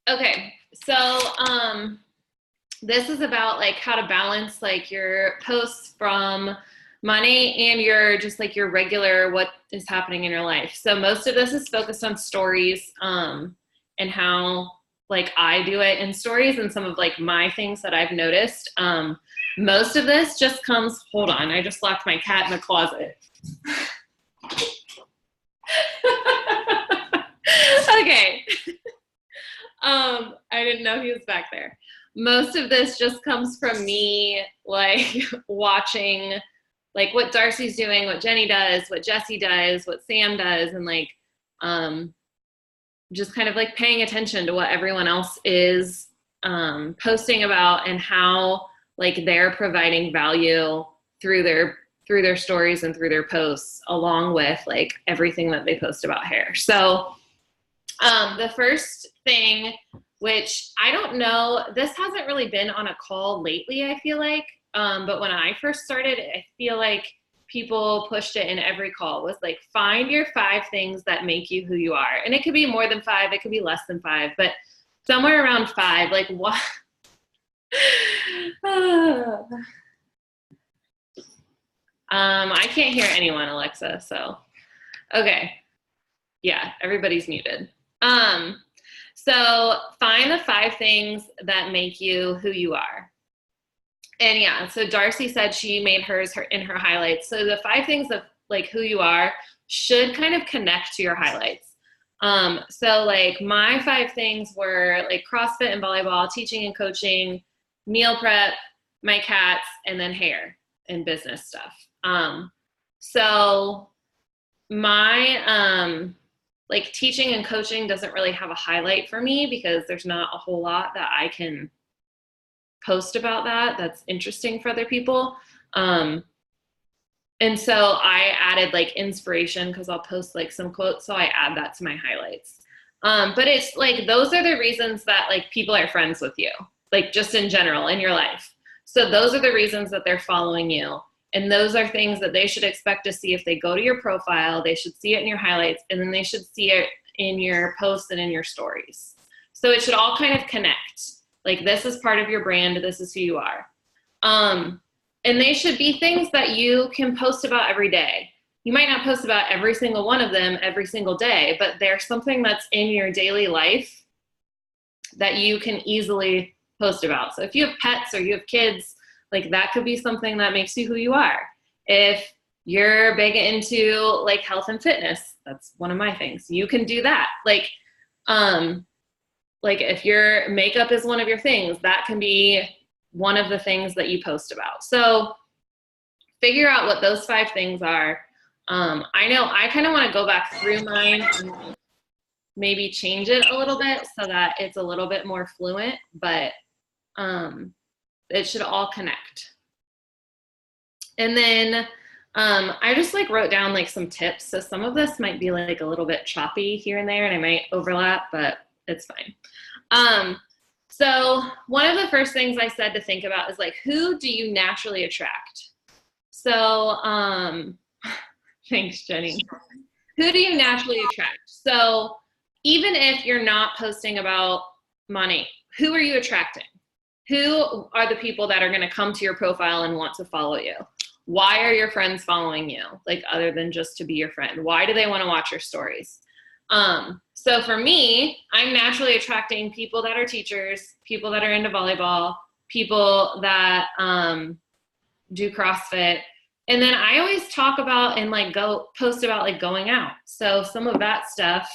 Okay, so this is about like how to balance like your posts from money and your just like your regular what is happening in your life. So most of this is focused on stories and how like I do it in stories and some of like my things that I've noticed. Most of this just comes, hold on, I just locked my cat in the closet. Okay. I didn't know he was back there. Most of this just comes from me, like watching, like what Darcy's doing, what Jenny does, what Jesse does, what Sam does, and like, just kind of like paying attention to what everyone else is posting about and how like they're providing value through their stories and through their posts, along with like everything that they post about hair. So the first thing, which I don't know, this hasn't really been on a call lately, I feel like. But when I first started, I feel like people pushed it in every call, was like, find your 5 things that make you who you are. And it could be more than 5, it could be less than 5, but somewhere around 5, like what? I can't hear anyone, Alexa, so, okay. Yeah, everybody's muted. So find the 5 things that make you who you are. And yeah, so Darcy said she made hers in her highlights. So the 5 things of like who you are should kind of connect to your highlights. So like my 5 things were like CrossFit and volleyball, teaching and coaching, meal prep, my cats, and then hair and business stuff. So my like teaching and coaching doesn't really have a highlight for me because there's not a whole lot that I can post about that's interesting for other people. And so I added like inspiration because I'll post like some quotes. So I add that to my highlights. But it's like, those are the reasons that like people are friends with you, like just in general in your life. So those are the reasons that they're following you. And those are things that they should expect to see if they go to your profile. They should see it in your highlights, and then they should see it in your posts and in your stories. So it should all kind of connect. Like, this is part of your brand. This is who you are. And they should be things that you can post about every day. You might not post about every single one of them every single day, but there's something that's in your daily life that you can easily post about. So if you have pets or you have kids, like that could be something that makes you who you are. If you're big into like health and fitness, that's one of my things. You can do that. Like if your makeup is one of your things, that can be one of the things that you post about. So figure out what those 5 things are. I know I kind of want to go back through mine and maybe change it a little bit so that it's a little bit more fluent, but it should all connect. And then I just like wrote down like some tips. So some of this might be like a little bit choppy here and there, and I might overlap, but it's fine. So one of the first things I said to think about is like, who do you naturally attract? So thanks, Jenny. Who do you naturally attract? So even if you're not posting about money, who are you attracting? Who are the people that are going to come to your profile and want to follow you? Why are your friends following you? Like, other than just to be your friend, why do they want to watch your stories? So for me, I'm naturally attracting people that are teachers, people that are into volleyball, people that do CrossFit. And then I always talk about and like post about like going out. So some of that stuff,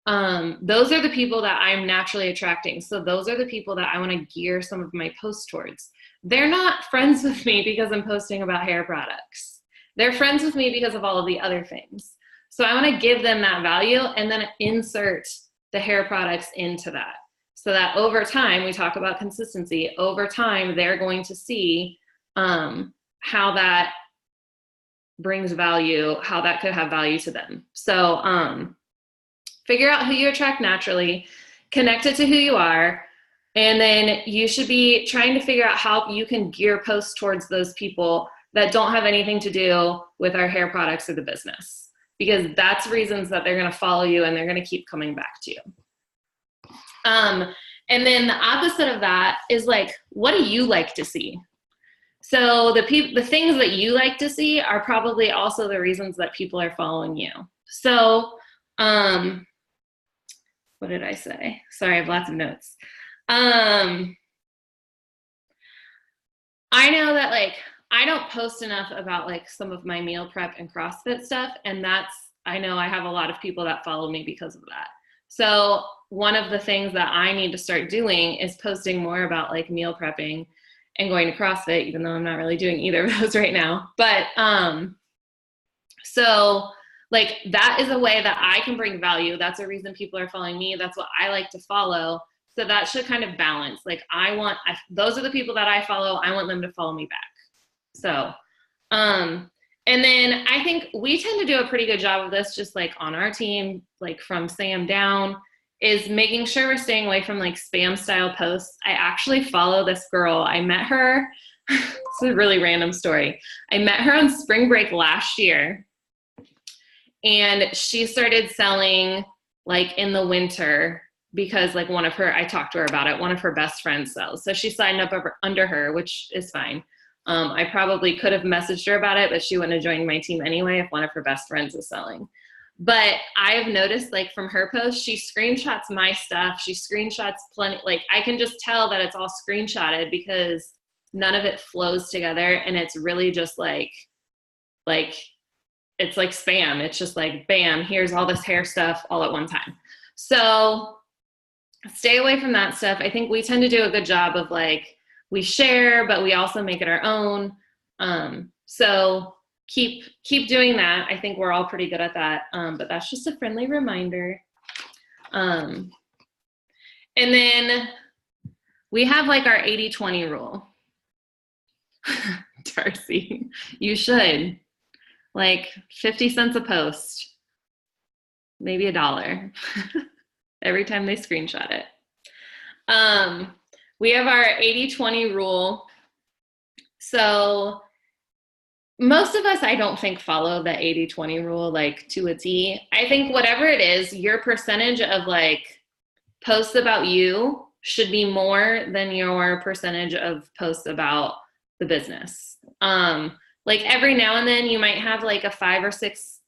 those are the people that I'm naturally attracting. So those are the people that I want to gear some of my posts towards. They're not friends with me because I'm posting about hair products. They're friends with me because of all of the other things. So I want to give them that value and then insert the hair products into that. So that over time, we talk about consistency, over time, they're going to see how that brings value, how that could have value to them. So figure out who you attract naturally, connect it to who you are, and then you should be trying to figure out how you can gear posts towards those people that don't have anything to do with our hair products or the business, because that's reasons that they're going to follow you and they're going to keep coming back to you. And then the opposite of that is like, what do you like to see? So the things that you like to see are probably also the reasons that people are following you. So, what did I say? Sorry, I have lots of notes. I know that like I don't post enough about like some of my meal prep and CrossFit stuff, and I know I have a lot of people that follow me because of that. So one of the things that I need to start doing is posting more about like meal prepping and going to CrossFit, even though I'm not really doing either of those right now. But so like that is a way that I can bring value. That's a reason people are following me. That's what I like to follow. So that should kind of balance. Like those are the people that I follow. I want them to follow me back. So, and then I think we tend to do a pretty good job of this, just like on our team, like from Sam down, is making sure we're staying away from like spam style posts. I actually follow this girl. I met her. It's a really random story. I met her on spring break last year, and she started selling like in the winter because like I talked to her about it, one of her best friends sells. So she signed up under her, which is fine. I probably could have messaged her about it, but she wouldn't have joined my team anyway if one of her best friends is selling. But I have noticed like from her post, she screenshots my stuff. She screenshots plenty, like I can just tell that it's all screenshotted because none of it flows together. And it's really just like it's like spam. It's just like, bam, here's all this hair stuff all at one time. So stay away from that stuff. I think we tend to do a good job of like, we share, but we also make it our own. So keep doing that. I think we're all pretty good at that. But that's just a friendly reminder. And then we have like our 80-20 rule. Darcy, you should. Like 50 cents a post, maybe $1 every time they screenshot it. We have our 80-20 rule. So most of us, I don't think, follow the 80-20 rule like to a T. I think whatever it is, your percentage of like posts about you should be more than your percentage of posts about the business. Like every now and then you might have like a 5 or 6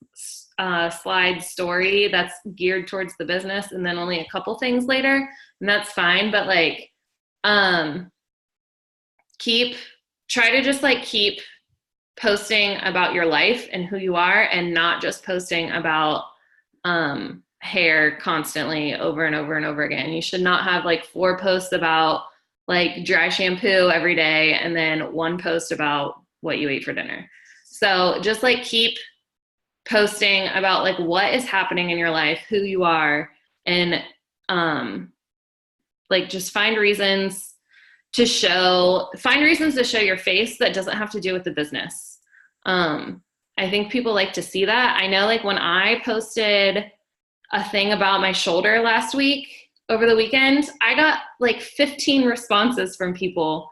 slide story that's geared towards the business and then only a couple things later, and that's fine. But like try to just like keep posting about your life and who you are, and not just posting about hair constantly over and over and over again. You should not have like 4 posts about like dry shampoo every day and then 1 post about what you ate for dinner. So just like keep posting about like what is happening in your life, who you are, and like just find reasons to show your face that doesn't have to do with the business. I think people like to see that. I know like when I posted a thing about my shoulder last week, over the weekend, I got like 15 responses from people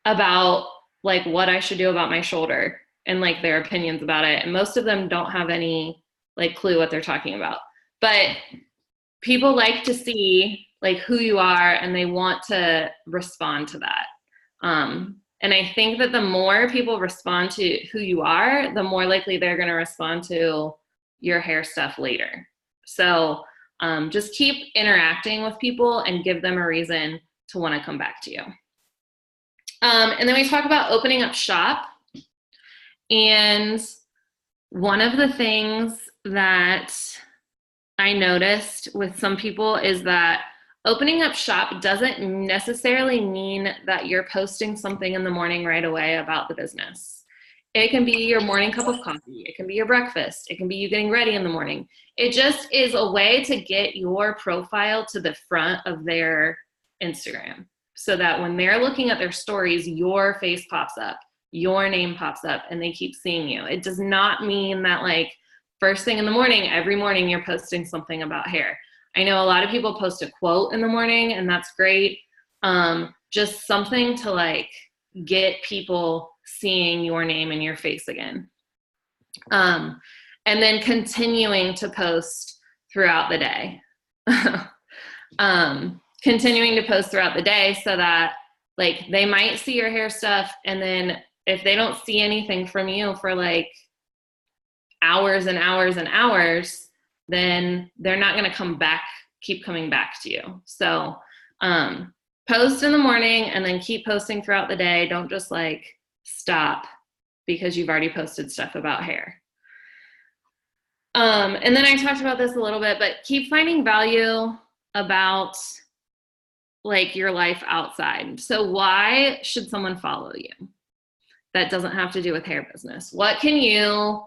about like what I should do about my shoulder and like their opinions about it. And most of them don't have any like clue what they're talking about. But people like to see like who you are, and they want to respond to that. And I think that the more people respond to who you are, the more likely they're going to respond to your hair stuff later. So just keep interacting with people and give them a reason to want to come back to you. And then we talk about opening up shop. And one of the things that I noticed with some people is that opening up shop doesn't necessarily mean that you're posting something in the morning right away about the business. It can be your morning cup of coffee. It can be your breakfast. It can be you getting ready in the morning. It just is a way to get your profile to the front of their Instagram, so that when they're looking at their stories, your face pops up, your name pops up, and they keep seeing you. It does not mean that like first thing in the morning, every morning you're posting something about hair. I know a lot of people post a quote in the morning, and that's great. Just something to like get people seeing your name and your face again. And then continuing to post throughout the day. Continuing to post throughout the day so that like they might see your hair stuff, and then if they don't see anything from you for like hours and hours and hours, then they're not going to keep coming back to you. So post in the morning and then keep posting throughout the day. Don't just like stop because you've already posted stuff about hair. And then I talked about this a little bit, but keep finding value about like your life outside. So why should someone follow you? That doesn't have to do with hair business. What can you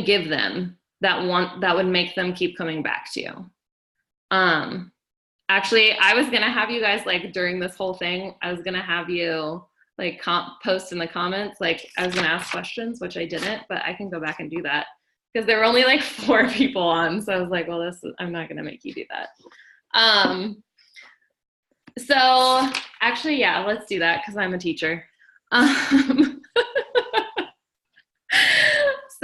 give them that would make them keep coming back to you? Actually, I was gonna have you guys like during this whole thing, I was gonna have you like post in the comments, like I was gonna ask questions, which I didn't, but I can go back and do that because there were only like 4 people on. So I was like, well, I'm not gonna make you do that. So actually, yeah, let's do that because I'm a teacher. So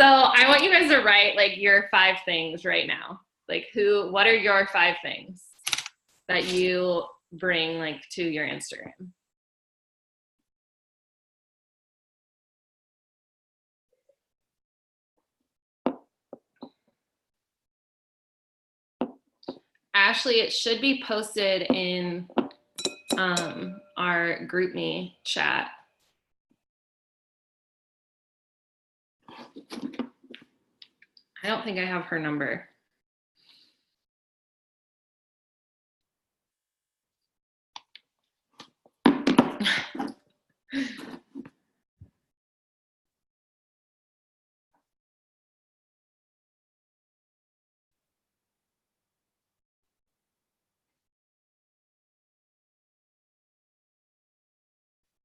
I want you guys to write like your 5 things right now. Like what are your 5 things that you bring like to your Instagram? Ashley, it should be posted in our GroupMe chat. I don't think I have her number.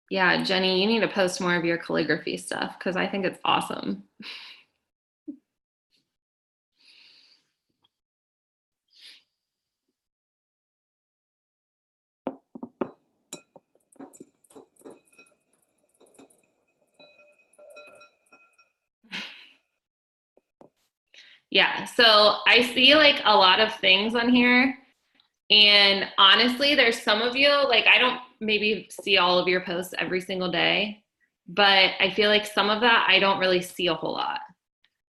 Yeah, Jenny, you need to post more of your calligraphy stuff because I think it's awesome. Yeah, so I see like a lot of things on here. And honestly, there's some of you, like I don't maybe see all of your posts every single day, but I feel like some of that I don't really see a whole lot.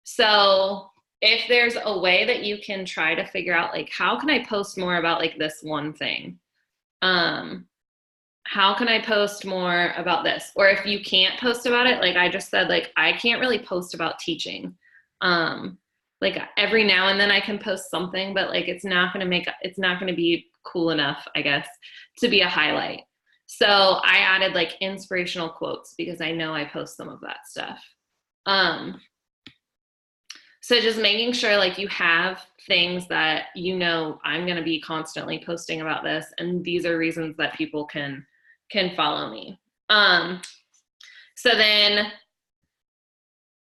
So if there's a way that you can try to figure out like how can I post more about like this one thing? How can I post more about this? Or if you can't post about it, like I just said, like I can't really post about teaching. Like every now and then I can post something, but like it's not going to be cool enough, I guess, to be a highlight. So I added like inspirational quotes because I know I post some of that stuff. So just making sure like you have things that you know I'm going to be constantly posting about this, and these are reasons that people can follow me. So then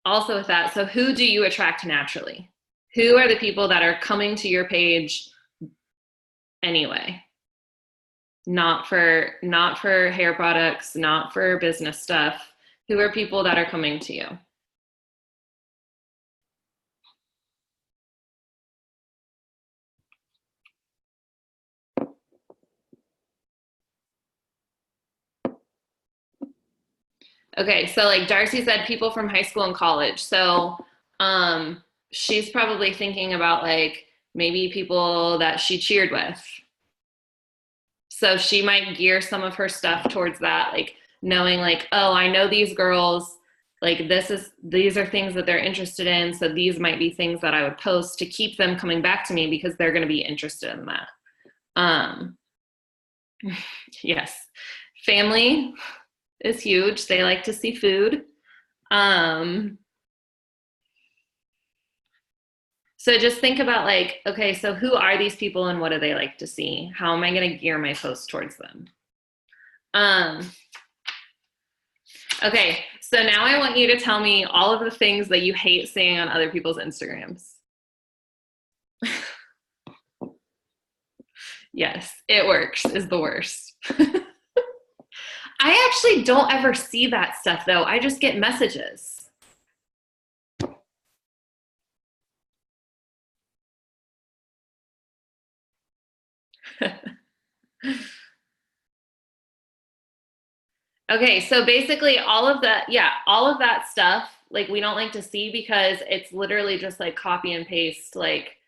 also with that, so who do you attract naturally? Who are the people that are coming to your page anyway? Not for hair products, not for business stuff. Who are people that are coming to you? Okay, so like Darcy said, people from high school and college. So she's probably thinking about like maybe people that she cheered with. So she might gear some of her stuff towards that, like knowing like, oh, I know these girls, like these are things that they're interested in. So these might be things that I would post to keep them coming back to me because they're going to be interested in that. Yes, family is huge. They like to see food. So just think about like, okay, so who are these people and what do they like to see? How am I going to gear my post towards them? Okay, so now I want you to tell me all of the things that you hate seeing on other people's Instagrams. Yes, it works is the worst. I actually don't ever see that stuff though. I just get messages. Okay, so basically all of that, yeah, all of that stuff, like we don't like to see because it's literally just like copy and paste. Like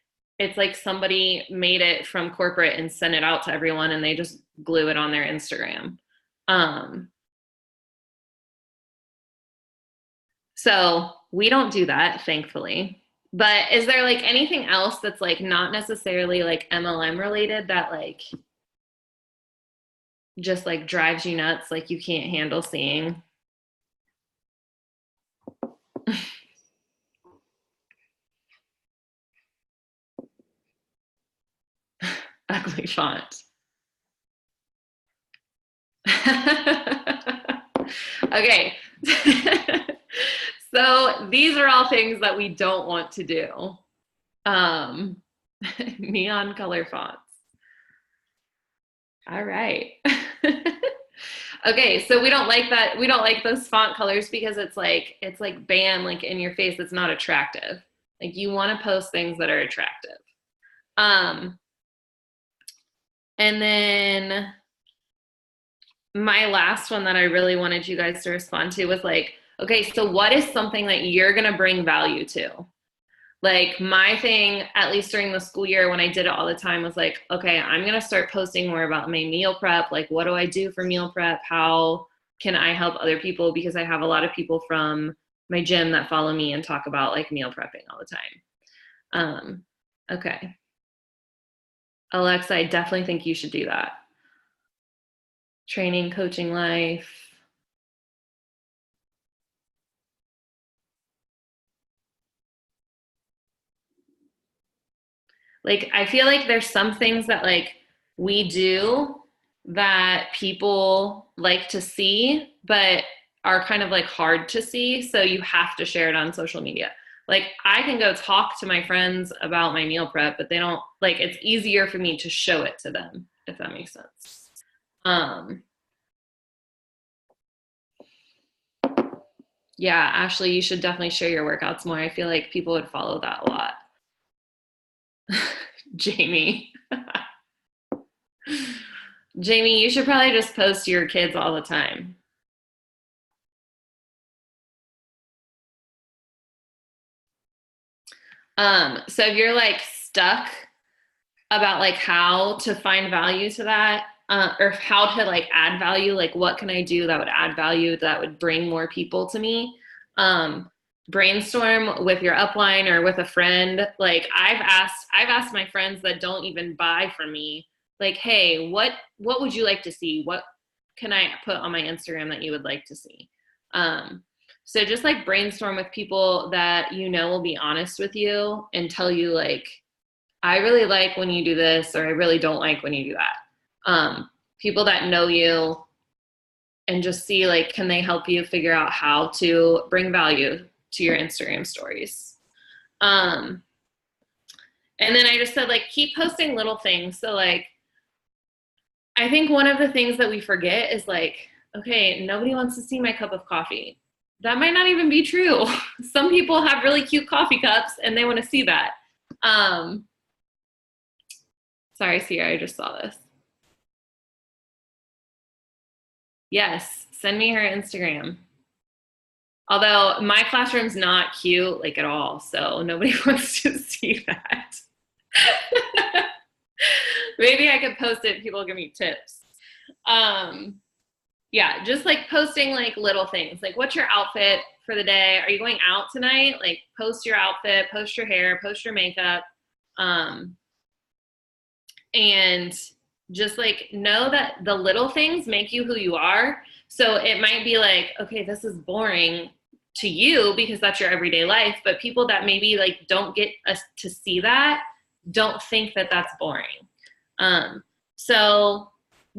it's like somebody made it from corporate and sent it out to everyone and they just glue it on their Instagram. Um, so we don't do that, thankfully. But is there like anything else that's like not necessarily like MLM related that like just like drives you nuts, like you can't handle seeing? Ugly font. Okay. So these are all things that we don't want to do. Um, neon color fonts. All right. Okay, so we don't like that. We don't like those font colors because it's like bam, like in your face. It's not attractive. Like you want to post things that are attractive. Um, and then my last one that I really wanted you guys to respond to was like, okay, so what is something that you're going to bring value to? Like my thing, at least during the school year when I did it all the time, was like, okay, I'm going to start posting more about my meal prep. Like, what do I do for meal prep? How can I help other people? Because I have a lot of people from my gym that follow me and talk about like meal prepping all the time. Okay. Alexa, I definitely think you should do that. Training, coaching life. Like, I feel like there's some things that like we do that people like to see, but are kind of like hard to see. So you have to share it on social media. Like I can go talk to my friends about my meal prep, but they don't like, it's easier for me to show it to them, if that makes sense. Um, yeah, Ashley, you should definitely share your workouts more. I feel like people would follow that a lot. Jamie. Jamie, you should probably just post to your kids all the time. So if you're like stuck about like how to find value to that, or how to like add value, like what can I do that would add value that would bring more people to me? Um, brainstorm with your upline or with a friend. Like I've asked my friends that don't even buy from me, like, hey, what would you like to see? What can I put on my Instagram that you would like to see? So just like brainstorm with people that you know will be honest with you and tell you like, I really like when you do this, or I really don't like when you do that. People that know you and just see like, can they help you figure out how to bring value to your Instagram stories? Um, and then I just said like, keep posting little things. So like, I think one of the things that we forget is like, okay, nobody wants to see my cup of coffee. That might not even be true. Some people have really cute coffee cups and they want to see that. Um, sorry, Sierra, I just saw this. Yes, send me her Instagram. Although my classroom's not cute like at all, so nobody wants to see that. Maybe I could post it, people give me tips. Um, yeah, just like posting like little things. Like what's your outfit for the day? Are you going out tonight? Like post your outfit, post your hair, post your makeup. Um, and just like know that the little things make you who you are. So it might be like, okay, this is boring to you because that's your everyday life, but people that maybe like don't get us to see that don't think that that's boring. So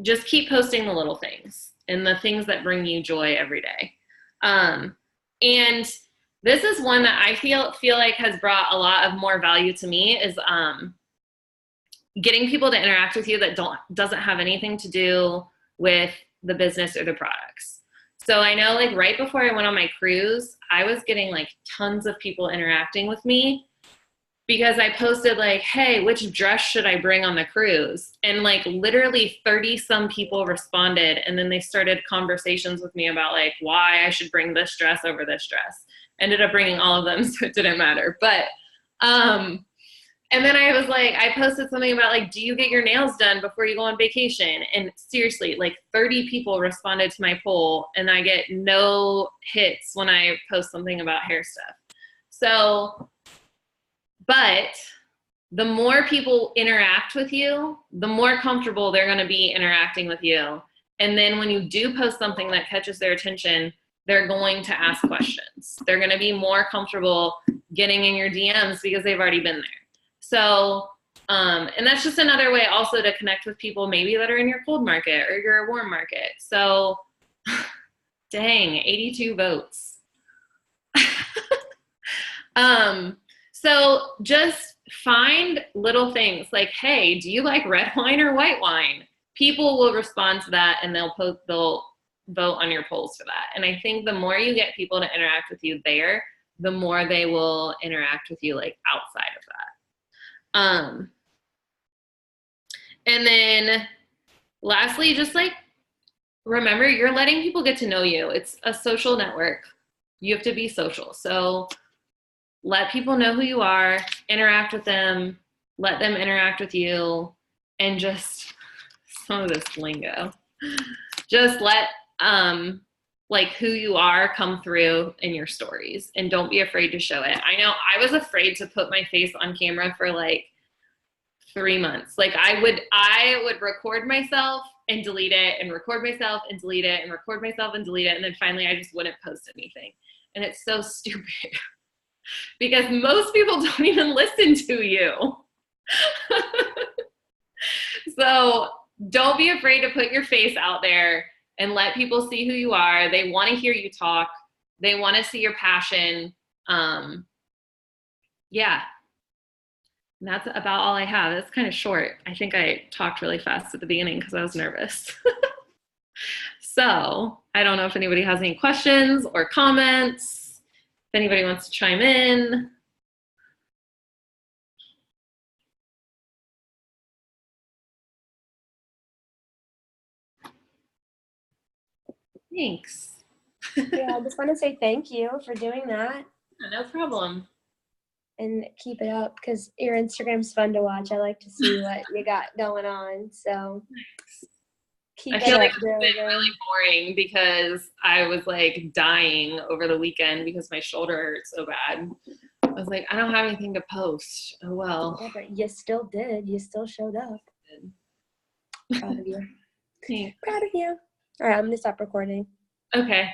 just keep posting the little things and the things that bring you joy every day. And this is one that I feel like has brought a lot of more value to me is getting people to interact with you that doesn't have anything to do with the business or the products. So I know like right before I went on my cruise, I was getting like tons of people interacting with me because I posted like, hey, which dress should I bring on the cruise? And like literally 30 some people responded. And then they started conversations with me about like why I should bring this dress over this dress. Ended up bringing all of them, so it didn't matter. But, and then I was like, I posted something about like, do you get your nails done before you go on vacation? And seriously, like 30 people responded to my poll, and I get no hits when I post something about hair stuff. So, but the more people interact with you, the more comfortable they're going to be interacting with you. And then when you do post something that catches their attention, they're going to ask questions. They're going to be more comfortable getting in your DMs because they've already been there. So, and that's just another way also to connect with people maybe that are in your cold market or your warm market. So, dang, 82 votes. So just find little things like, hey, do you like red wine or white wine? People will respond to that, and they'll vote on your polls for that. And I think the more you get people to interact with you there, the more they will interact with you like outside of that. And then lastly, just like remember, you're letting people get to know you. It's a social network. You have to be social. So let people know who you are, interact with them, let them interact with you, and just some of this lingo. Just let like who you are come through in your stories, and don't be afraid to show it. I know I was afraid to put my face on camera for like 3 months. Like I would record myself and delete it, and record myself and delete it, and record myself and delete it, and then finally I just wouldn't post anything. And it's so stupid. Because most people don't even listen to you. So don't be afraid to put your face out there and let people see who you are. They want to hear you talk. They want to see your passion. Yeah. And that's about all I have. It's kind of short. I think I talked really fast at the beginning because I was nervous. So I don't know if anybody has any questions or comments. If anybody wants to chime in. Thanks. Yeah, I just want to say thank you for doing that. No problem. And keep it up because your Instagram's fun to watch. I like to see what you got going on. So keep I feel like it's been really boring because I was like dying over the weekend because my shoulder hurt so bad. I was like, I don't have anything to post. Oh well. Yeah, but you still did. You still showed up. Proud of you. Thanks. Proud of you. All right, I'm gonna stop recording. Okay.